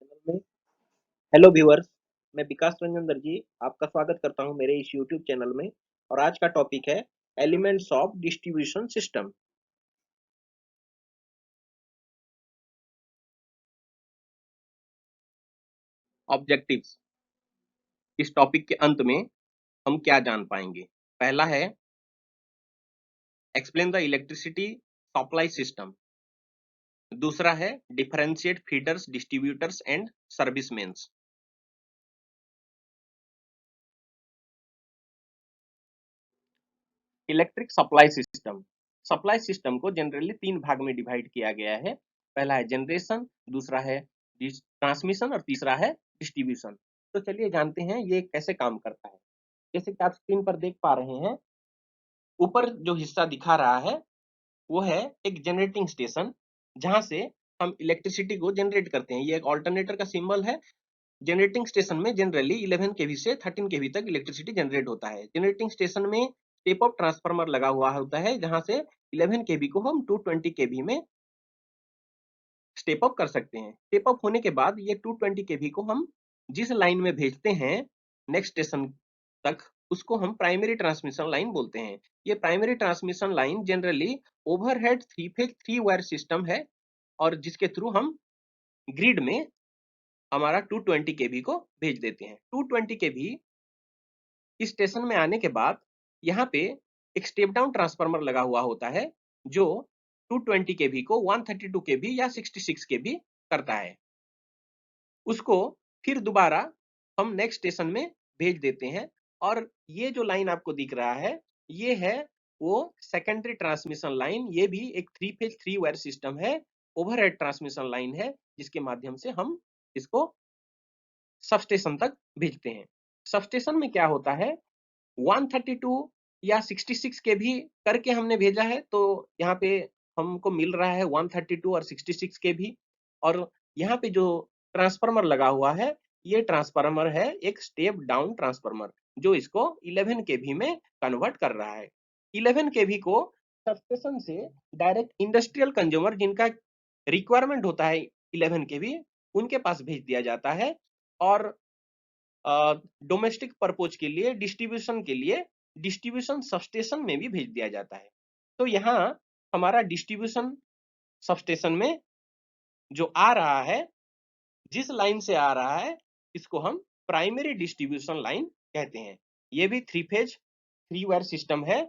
Channel में। Hello viewers, मैं विकास रंजन दर्जी आपका स्वागत करता हूं मेरे इस यूट्यूब चैनल में। और आज का टॉपिक है elements of distribution system. Objectives. इस टॉपिक के अंत में हम क्या जान पाएंगे? पहला है explain the electricity supply system. दूसरा है differentiate feeders, distributors and service mains. Electric supply system को जनरली तीन भाग में डिवाइड किया गया है। पहला है जनरेशन, दूसरा है ट्रांसमिशन और तीसरा है डिस्ट्रीब्यूशन। तो चलिए जानते हैं ये कैसे काम करता है। जैसे कि आप स्क्रीन पर देख पा रहे हैं, ऊपर जो हिस्सा दिखा रहा है वो है एक जनरेटिंग स्टेशन, जहां से हम इलेक्ट्रिसिटी को जनरेट करते हैं। ये एक ऑल्टरनेटर का सिंबल है। जनरेटिंग स्टेशन में जनरली 11 केवी से 13 केवी तक इलेक्ट्रिसिटी जनरेट होता है। जनरेटिंग स्टेशन में स्टेप अप ट्रांसफार्मर लगा हुआ होता है, जहां से 11 केवी को हम 220 केवी में स्टेप अप कर सकते हैं। स्टेप अप होने के बाद ये 220 केवी को हम जिस लाइन में भेजते हैं नेक्स्ट स्टेशन तक, उसको हम प्राइमरी ट्रांसमिशन लाइन बोलते हैं। ये primary transmission line generally overhead three phase three wire system है, और जिसके थ्रू हम ग्रिड में हमारा 220 केवी को भेज देते हैं। 220 केवी इस स्टेशन में आने के बाद यहाँ पे एक स्टेप डाउन ट्रांसफार्मर लगा हुआ होता है, जो 220 केवी को 132 केवी या 66 केवी करता है। उसको फिर दोबारा हम नेक्स्ट स्टेशन में भेज देते हैं। और ये जो लाइन आपको दिख रहा है, ये है वो सेकेंडरी ट्रांसमिशन लाइन। ये भी एक three phase three wire system है, ओवरहेड ट्रांसमिशन लाइन है, जिसके माध्यम से हम इसको सबस्टेशन तक भेजते हैं। सबस्टेशन में क्या होता है, 132 या 66 के भी करके हमने भेजा है, तो यहाँ पे हमको मिल रहा है 132 और 66 के भी। और यहाँ पे जो ट्रांसफार्मर लगा हुआ है, ये ट्रांसफार्मर है एक स्टेप डाउन ट्रांसफार्मर, जो इसको 11 केवी में कन्वर्ट कर रहा है। 11 केवी को सबस्टेशन से डायरेक्ट इंडस्ट्रियल कंज्यूमर, जिनका रिक्वायरमेंट होता है 11 केवी, उनके पास भेज दिया जाता है। और डोमेस्टिक पर्पज के लिए, डिस्ट्रीब्यूशन के लिए डिस्ट्रीब्यूशन सबस्टेशन में भी भेज दिया जाता है। तो यहाँ हमारा डिस्ट्रीब्यूशन सबस्टेशन में जो आ रहा है, जिस लाइन से आ रहा है, इसको हम प्राइमरी डिस्ट्रीब्यूशन लाइन कहते हैं। ये भी three phase three wire system है।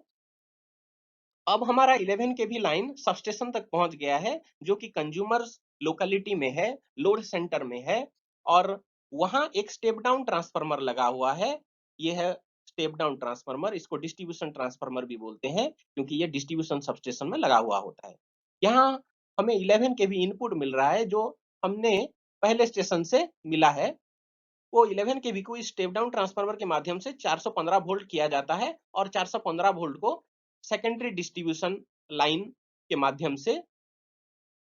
अब हमारा 11 के भी लाइन सबस्टेशन तक पहुंच गया है, जो कि कंज्यूमर लोकेलिटी में है, लोड सेंटर में है। और वहां एक स्टेप डाउन ट्रांसफार्मर लगा हुआ है। ये है स्टेप डाउन ट्रांसफार्मर। इसको डिस्ट्रीब्यूशन ट्रांसफार्मर भी बोलते हैं, क्योंकि ये डिस्ट्रीब्यूशन सबस्टेशन में लगा हुआ होता है। यहाँ हमें 11 के भी इनपुट मिल रहा है, जो हमने पहले स्टेशन से मिला है। वो 11 केवी को इस स्टेप डाउन ट्रांसफार्मर के माध्यम से 415 वोल्ट किया जाता है, और 415 वोल्ट को सेकेंडरी डिस्ट्रीब्यूशन लाइन के माध्यम से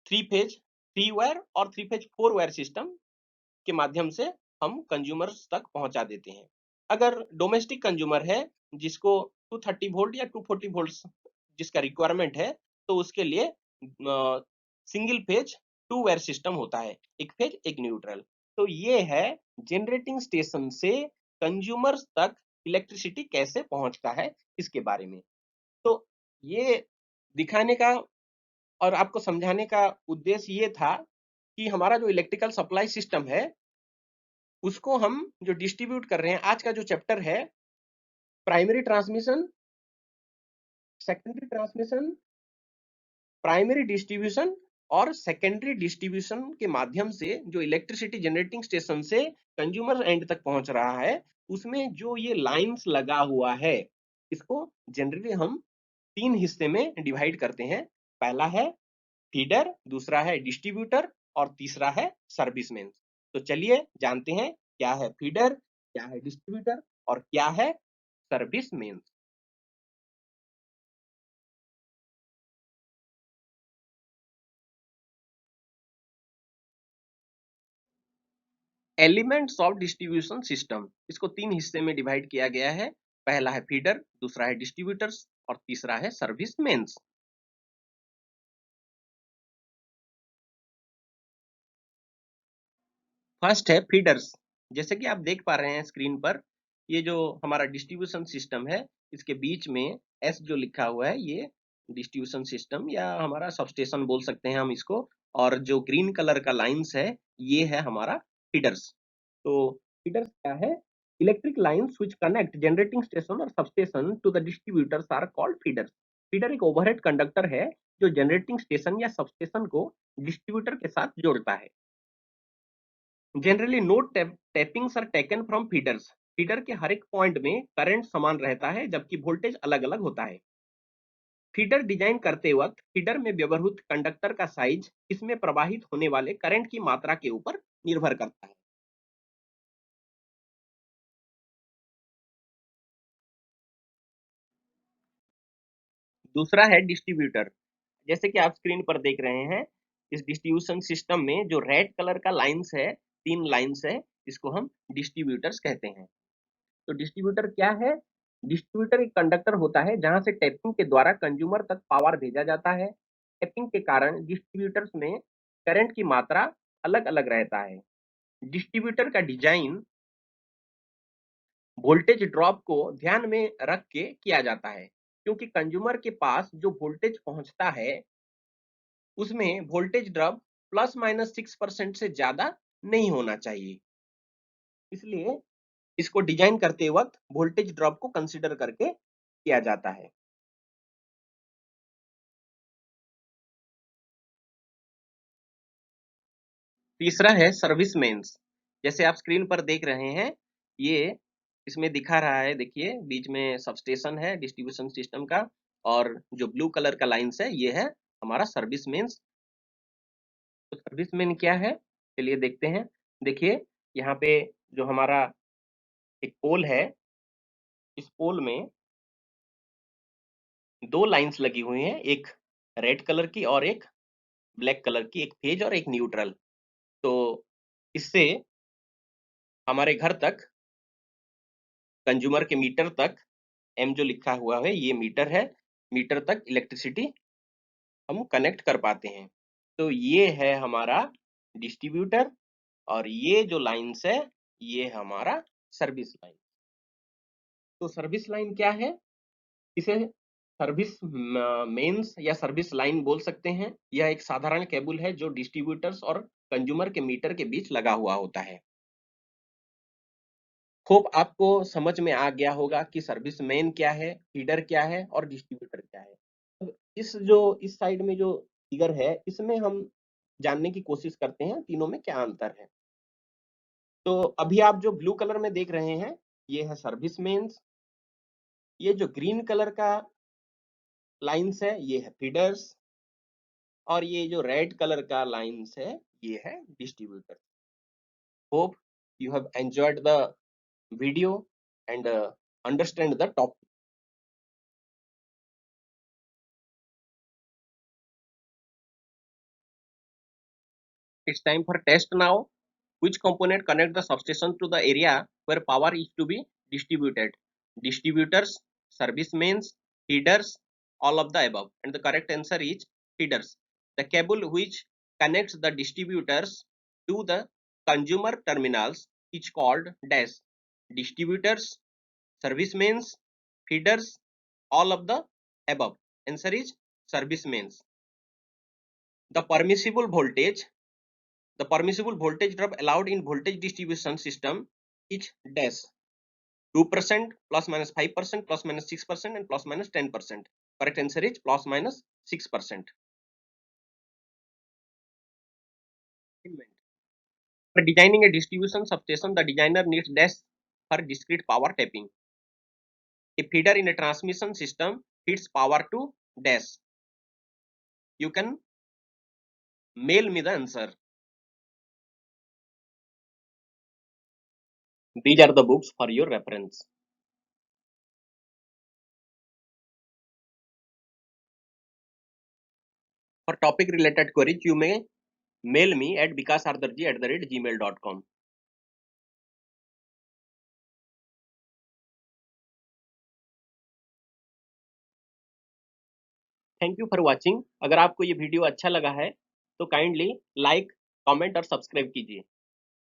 थ्री फेज थ्री वायर और three phase four wire system के माध्यम से हम कंज्यूमर्स तक पहुंचा देते हैं। अगर डोमेस्टिक कंज्यूमर है, जिसको 230 वोल्ट या 240 वोल्ट जिसका रिक्वायरमेंट है, तो उसके लिए single phase two wire system होता है, एक फेज एक न्यूट्रल। तो ये है जनरेटिंग स्टेशन से कंज्यूमर्स तक इलेक्ट्रिसिटी कैसे पहुंचता है, इसके बारे में। तो ये दिखाने का और आपको समझाने का उद्देश्य ये था कि हमारा जो इलेक्ट्रिकल सप्लाई सिस्टम है, उसको हम जो डिस्ट्रीब्यूट कर रहे हैं, आज का जो चैप्टर है primary transmission, secondary transmission, primary distribution और सेकेंडरी डिस्ट्रीब्यूशन के माध्यम से जो इलेक्ट्रिसिटी जनरेटिंग स्टेशन से कंज्यूमर एंड तक पहुंच रहा है, उसमें जो ये लाइंस लगा हुआ है, इसको जनरली हम तीन हिस्से में डिवाइड करते हैं। पहला है फीडर, दूसरा है डिस्ट्रीब्यूटर और तीसरा है सर्विसमैन। तो चलिए जानते हैं क्या है फीडर, क्या है डिस्ट्रीब्यूटर और क्या है serviceman. Elements of distribution system, इसको तीन हिस्से में डिवाइड किया गया है। पहला है फीडर, दूसरा है डिस्ट्रीब्यूटर्स और तीसरा है सर्विसमेन्स। फर्स्ट है फीडर्स। जैसे कि आप देख पा रहे हैं स्क्रीन पर, ये जो हमारा डिस्ट्रीब्यूशन सिस्टम है, इसके बीच में एस जो लिखा हुआ है, ये डिस्ट्रीब्यूशन सिस्टम या हमारा सबस्टेशन बोल सकते हैं हम इसको। और जो ग्रीन कलर का लाइंस है, ये है हमारा फीडर्स। तो फीडर्स क्या है? Electric lines which connect generating station और substation to the distributors are called feeders. Feeder एक ओवरहेड कंडक्टर है जो जनरेटिंग स्टेशन या सबस्टेशन को डिस्ट्रीब्यूटर के साथ जोड़ता है। Generally no tappings are taken from feeders. Feeder के हर एक पॉइंट में करंट समान रहता है, जबकि वोल्टेज अलग अलग होता है। फीडर डिजाइन करते वक्त फीडर में व्यवहृत कंडक्टर का साइज इसमें प्रवाहित होने वाले करंट की मात्रा के ऊपर निर्भर करता है। दूसरा है डिस्ट्रीब्यूटर। जैसे कि आप स्क्रीन पर देख रहे हैं, इस डिस्ट्रीब्यूशन सिस्टम में जो रेड कलर का लाइंस है, तीन लाइंस है, इसको हम डिस्ट्रीब्यूटर्स कहते हैं। तो डिस्ट्रीब्यूटर क्या है? डिस्ट्रीब्यूटर एक कंडक्टर होता है जहां से टैपिंग के द्वारा कंज्यूमर तक पावर भेजा जाता है। टैपिंग के कारण डिस्ट्रीब्यूटर्स में करंट की मात्रा अलग अलग रहता है। डिस्ट्रीब्यूटर का डिजाइन वोल्टेज ड्रॉप को ध्यान में रख के किया जाता है, क्योंकि कंज्यूमर के पास जो वोल्टेज पहुंचता है, उसमें वोल्टेज ड्रॉप प्लस माइनस 6% से ज्यादा नहीं होना चाहिए। इसलिए इसको डिजाइन करते वक्त वोल्टेज ड्रॉप को कंसीडर करके किया जाता है। तीसरा है सर्विस मेंस। जैसे आप स्क्रीन पर देख रहे हैं, ये इसमें दिखा रहा है, देखिए बीच में सबस्टेशन है डिस्ट्रीब्यूशन सिस्टम का, और जो ब्लू कलर का लाइंस है, ये है हमारा सर्विस मेंस। तो सर्विस मेन क्या है, चलिए देखते हैं। देखिए यहाँ पे जो हमारा एक पोल है, इस पोल में दो लाइंस लगी हुई हैं, एक रेड कलर की और एक ब्लैक कलर की, एक फेज और एक न्यूट्रल। तो इससे हमारे घर तक, कंज्यूमर के मीटर तक, एम जो लिखा हुआ है ये मीटर है, मीटर तक इलेक्ट्रिसिटी हम कनेक्ट कर पाते हैं। तो ये है हमारा डिस्ट्रीब्यूटर, और ये जो लाइंस है, ये हमारा सर्विस लाइन। तो सर्विस लाइन क्या है? इसे सर्विस मेंस या सर्विस लाइन बोल सकते हैं। यह एक साधारण केबल है जो डिस्ट्रीब्यूटर्स और कंज्यूमर के मीटर के बीच लगा हुआ होता है। होप आपको समझ में आ गया होगा कि सर्विस मेन क्या है, फीडर क्या है और डिस्ट्रीब्यूटर क्या है। अब इस साइड में जो फिगर है, इसमें हम जानने की कोशिश करते हैं तीनों में क्या अंतर है। तो अभी आप जो ब्लू कलर में देख रहे हैं, ये है सर्विस मेंस। ये जो ग्रीन कलर का लाइंस है, ये है फीडर्स। और ये जो रेड कलर का लाइंस है, ये है distributor. Hope you have enjoyed the video and understand the topic. It's time for test now. Which component connect the substation to the area where power is to be distributed? Distributors, service mains, feeders, all of the above. And the correct answer is feeders. The cable which connects the distributors to the consumer terminals is called dash. Distributors, service mains, feeders, all of the above. Answer is service mains. The permissible voltage The permissible voltage drop allowed in voltage distribution system is dash 2%, plus minus 5%, plus minus 6%, and plus minus 10%. Correct answer is plus minus 6%. For designing a distribution substation, the designer needs dash for discrete power tapping. A feeder in a transmission system feeds power to dash. You can mail me the answer. These are the books for your reference. For topic related queries, you may mail me at vikasardarji@gmail.com. Thank you for watching. अगर आपको ये video अच्छा लगा है तो kindly like, comment और subscribe कीजिए।